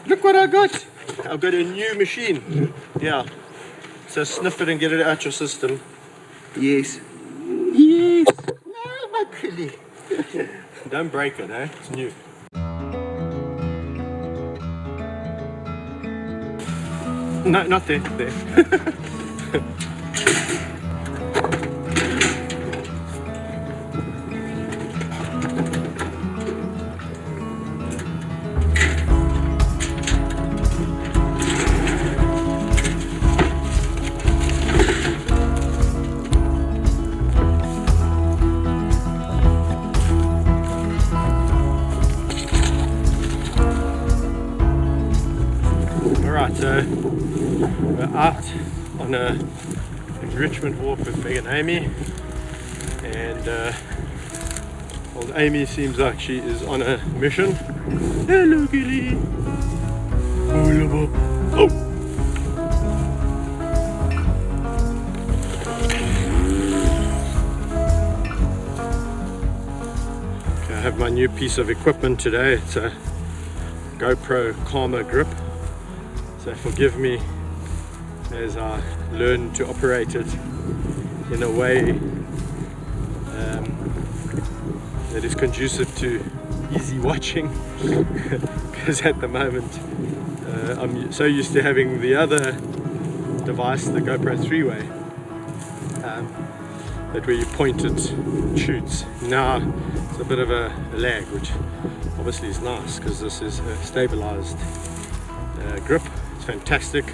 Look what I got! I've got a new machine. Yeah. So sniff it and get it out your system. Yes. Yes! No, my pretty. Don't break it, eh? It's new. No, not there. There. Alright, so we're out on a enrichment walk with Meg and Amy, and old Amy seems like she is on a mission. Hello, Gilly! Oh! Okay, I have my new piece of equipment today. It's a GoPro Karma grip. So forgive me as I learn to operate it in a way that is conducive to easy watching, because at the moment I'm so used to having the other device, the GoPro 3-way, that where you point it shoots. Now it's a bit of a lag, which obviously is nice because this is a stabilized grip. Fantastic.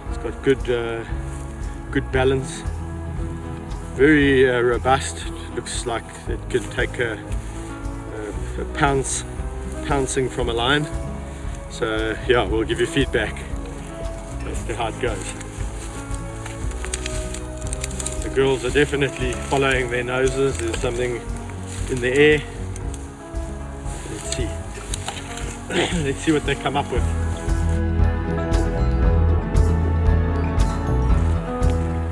It's got good balance, very robust. Looks like it could take a pouncing from a lion. So yeah, we'll give you feedback as to how it goes. The girls are definitely following their noses. There's something in the air. Let's see. Let's see what they come up with.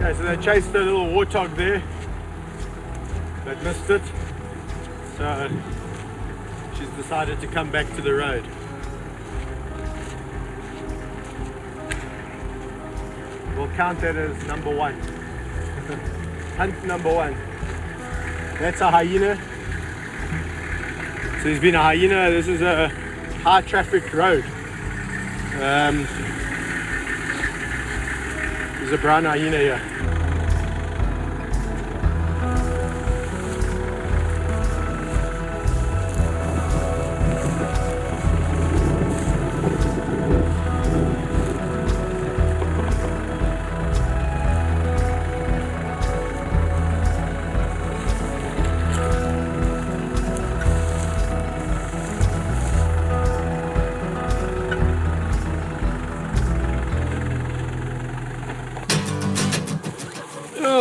So they chased a little warthog there, but missed it, so she's decided to come back to the road. We'll count that as number one. Hunt number one. That's a hyena. So there's been a hyena. This is a high traffic road. There's a brown hyena here.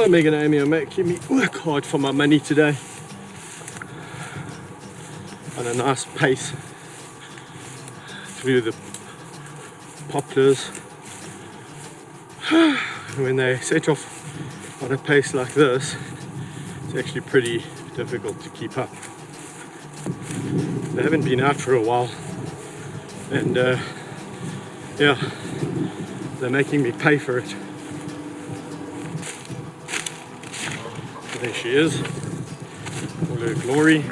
Meg and Amy are making me work hard for my money today on a nice pace through the poplars. When they set off on a pace like this, it's actually pretty difficult to keep up. They haven't been out for a while, and yeah, they're making me pay for it. There she is, all her glory.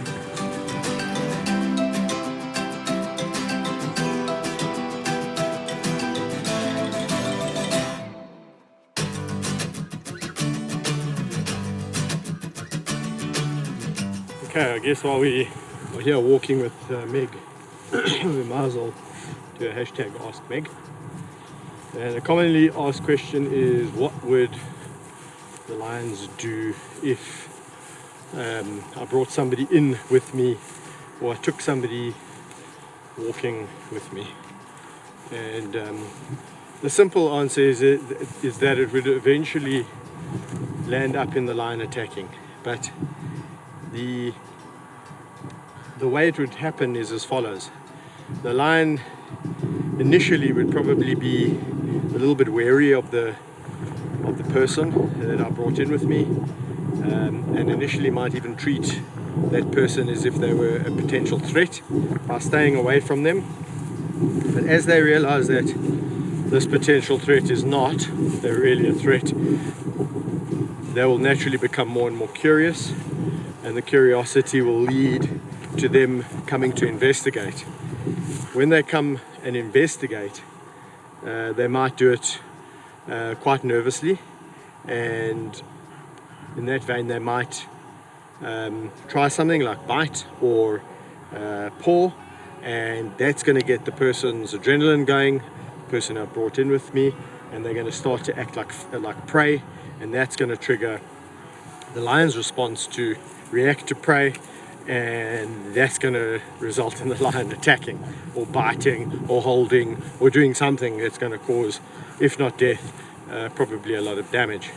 Okay, I guess while we are here walking with Meg, we might as well do a hashtag Ask Meg. And a commonly asked question is, what would the lions do if I brought somebody in with me, or I took somebody walking with me? And the simple answer is that it would eventually land up in the lion attacking. But the way it would happen is as follows. The lion initially would probably be a little bit wary of the person that I brought in with me, and initially might even treat that person as if they were a potential threat by staying away from them. But as they realize that this potential threat is not really a threat, they will naturally become more and more curious, and the curiosity will lead to them coming to investigate. When they come and investigate, they might do it quite nervously, and in that vein they might try something like bite or paw, and that's going to get the person's adrenaline going, the person I've brought in with me, and they're going to start to act like prey, and that's going to trigger the lion's response to react to prey, and that's going to result in the lion attacking or biting or holding or doing something that's going to cause, if not death, probably a lot of damage.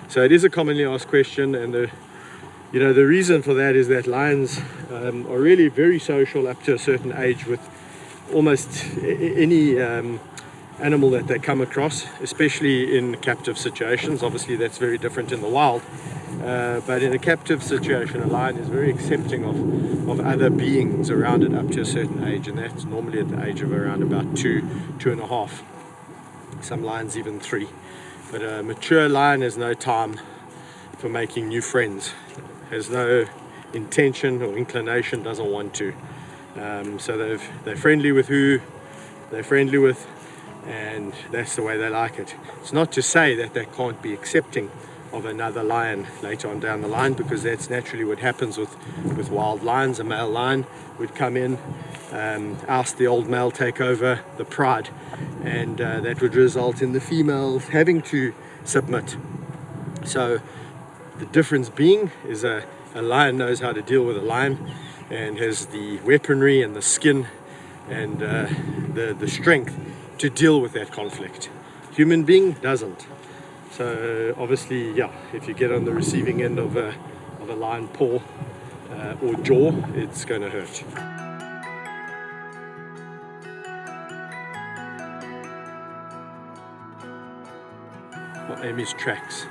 So it is a commonly asked question, and the reason for that is that lions are really very social up to a certain age with almost any animal that they come across, especially in captive situations. Obviously that's very different in the wild, but in a captive situation a lion is very accepting of other beings around it up to a certain age, and that's normally at the age of around about 2.5, some lions even 3. But a mature lion has no time for making new friends, has no intention or inclination, doesn't want to. So they're friendly with who they're friendly with, and that's the way they like it. It's not to say that they can't be accepting of another lion later on down the line, because that's naturally what happens with wild lions. A male lion would come in, oust the old male, take over the pride, and that would result in the females having to submit. So the difference being is a lion knows how to deal with a lion and has the weaponry and the skin and the strength to deal with that conflict. Human being doesn't. So obviously, yeah, if you get on the receiving end of a lion paw or jaw, it's going to hurt. Well, Amy's tracks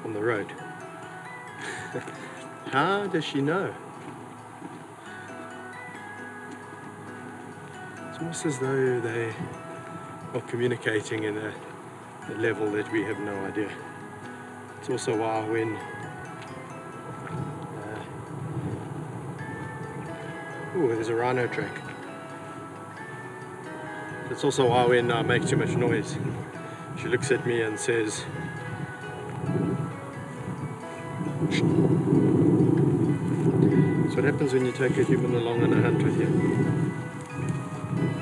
on the road. How does she know? It's almost as though they are communicating in a level that we have no idea. It's also why when there's a rhino track. It's also why when I make too much noise, she looks at me and says, "That's what happens when you take a human along on a hunt with you.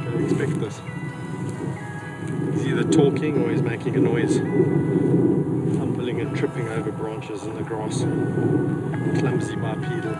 Don't expect this. He's either talking or he's making a noise, fumbling and tripping over branches in the grass. Clumsy bipedal."